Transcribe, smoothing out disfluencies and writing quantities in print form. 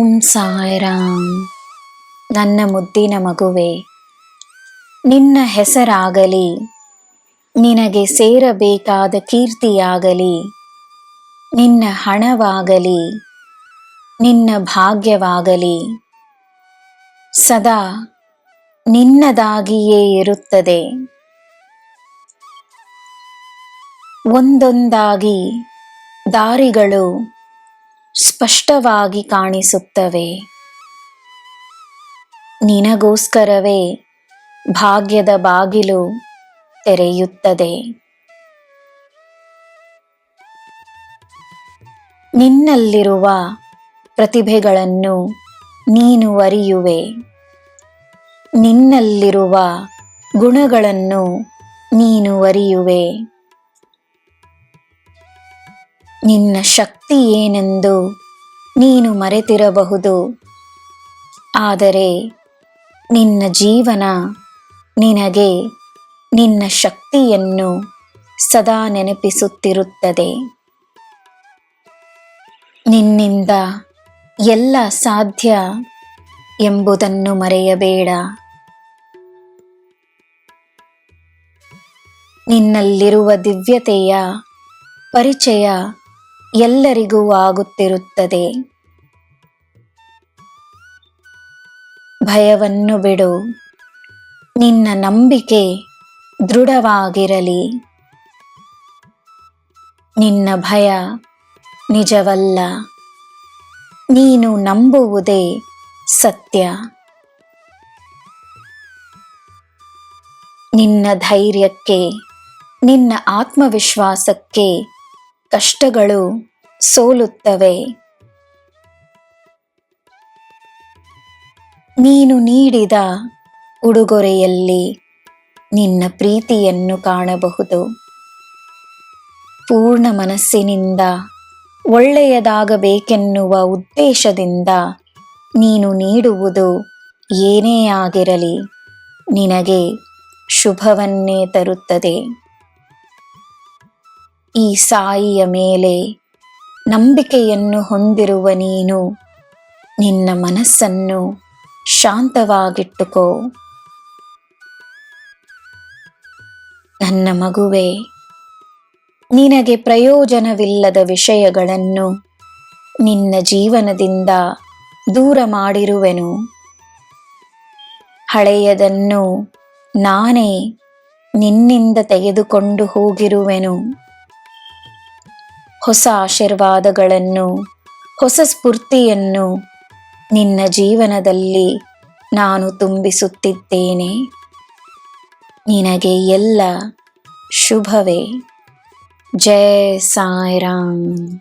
ಓಂ ಸಾಯಿರಾಮ್. ನನ್ನ ಮುದ್ದಿನ ಮಗುವೆ, ನಿನ್ನ ಹೆಸರಾಗಲಿ, ನಿನಗೆ ಸೇರಬೇಕಾದ ಕೀರ್ತಿಯಾಗಲಿ, ನಿನ್ನ ಹಣವಾಗಲಿ, ನಿನ್ನ ಭಾಗ್ಯವಾಗಲಿ ಸದಾ ನಿನ್ನದಾಗಿಯೇ ಇರುತ್ತದೆ. ಒಂದೊಂದಾಗಿ ದಾರಿಗಳು ಸ್ಪಷ್ಟವಾಗಿ ಕಾಣಿಸುತ್ತವೆ. ನಿನಗೋಸ್ಕರವೇ ಭಾಗ್ಯದ ಬಾಗಿಲು ತೆರೆಯುತ್ತದೆ. ನಿನ್ನಲ್ಲಿರುವ ಪ್ರತಿಭೆಗಳನ್ನು ನೀನು ಅರಿಯುವೆ. ನಿನ್ನಲ್ಲಿರುವ ಗುಣಗಳನ್ನು ನೀನು ಅರಿಯುವೆ. ನಿನ್ನ ಶಕ್ತಿ ಏನೆಂದು ನೀನು ಮರೆತಿರಬಹುದು, ಆದರೆ ನಿನ್ನ ಜೀವನ ನಿನಗೆ ನಿನ್ನ ಶಕ್ತಿಯನ್ನು ಸದಾ ನೆನಪಿಸುತ್ತಿರುತ್ತದೆ. ನಿನ್ನಿಂದ ಎಲ್ಲ ಸಾಧ್ಯ ಎಂಬುದನ್ನು ಮರೆಯಬೇಡ. ನಿನ್ನಲ್ಲಿರುವ ದಿವ್ಯತೆಯ ಪರಿಚಯ ಎಲ್ಲರಿಗೂ ಆಗುತ್ತಿರುತ್ತದೆ. ಭಯವನ್ನು ಬಿಡು, ನಿನ್ನ ನಂಬಿಕೆ ದೃಢವಾಗಿರಲಿ. ನಿನ್ನ ಭಯ ನಿಜವಲ್ಲ, ನೀನು ನಂಬುವುದೇ ಸತ್ಯ. ನಿನ್ನ ಧೈರ್ಯಕ್ಕೆ, ನಿನ್ನ ಆತ್ಮವಿಶ್ವಾಸಕ್ಕೆ ಕಷ್ಟಗಳು ಸೋಲುತ್ತವೆ. ನೀನು ನೀಡಿದ ಉಡುಗೊರೆಯಲ್ಲಿ ನಿನ್ನ ಪ್ರೀತಿಯನ್ನು ಕಾಣಬಹುದು. ಪೂರ್ಣ ಮನಸ್ಸಿನಿಂದ ಒಳ್ಳೆಯದಾಗಬೇಕೆನ್ನುವ ಉದ್ದೇಶದಿಂದ ನೀನು ನೀಡುವುದು ಏನೇ ಆಗಿರಲಿ ನಿನಗೆ ಶುಭವನ್ನೇ ತರುತ್ತದೆ. ಈ ಸಾಯಿಯ ಮೇಲೆ ನಂಬಿಕೆಯನ್ನು ಹೊಂದಿರುವ ನೀನು ನಿನ್ನ ಮನಸ್ಸನ್ನು ಶಾಂತವಾಗಿಟ್ಟುಕೋ. ನನ್ನ ಮಗುವೆ, ನಿನಗೆ ಪ್ರಯೋಜನವಿಲ್ಲದ ವಿಷಯಗಳನ್ನು ನಿನ್ನ ಜೀವನದಿಂದ ದೂರ ಮಾಡಿರುವೆನು. ಹಳೆಯದನ್ನು ನಾನೇ ನಿನ್ನಿಂದ ತೆಗೆದುಕೊಂಡು ಹೋಗಿರುವೆನು. ಹೊಸ ಆಶೀರ್ವಾದಗಳನ್ನು, ಹೊಸ ಸ್ಫೂರ್ತಿಯನ್ನು ನಿನ್ನ ಜೀವನದಲ್ಲಿ ನಾನು ತುಂಬಿಸುತ್ತಿದ್ದೇನೆ. ನಿನಗೆ ಎಲ್ಲ ಶುಭವೇ. ಜೈ ಸಾಯಿರಾಮ್.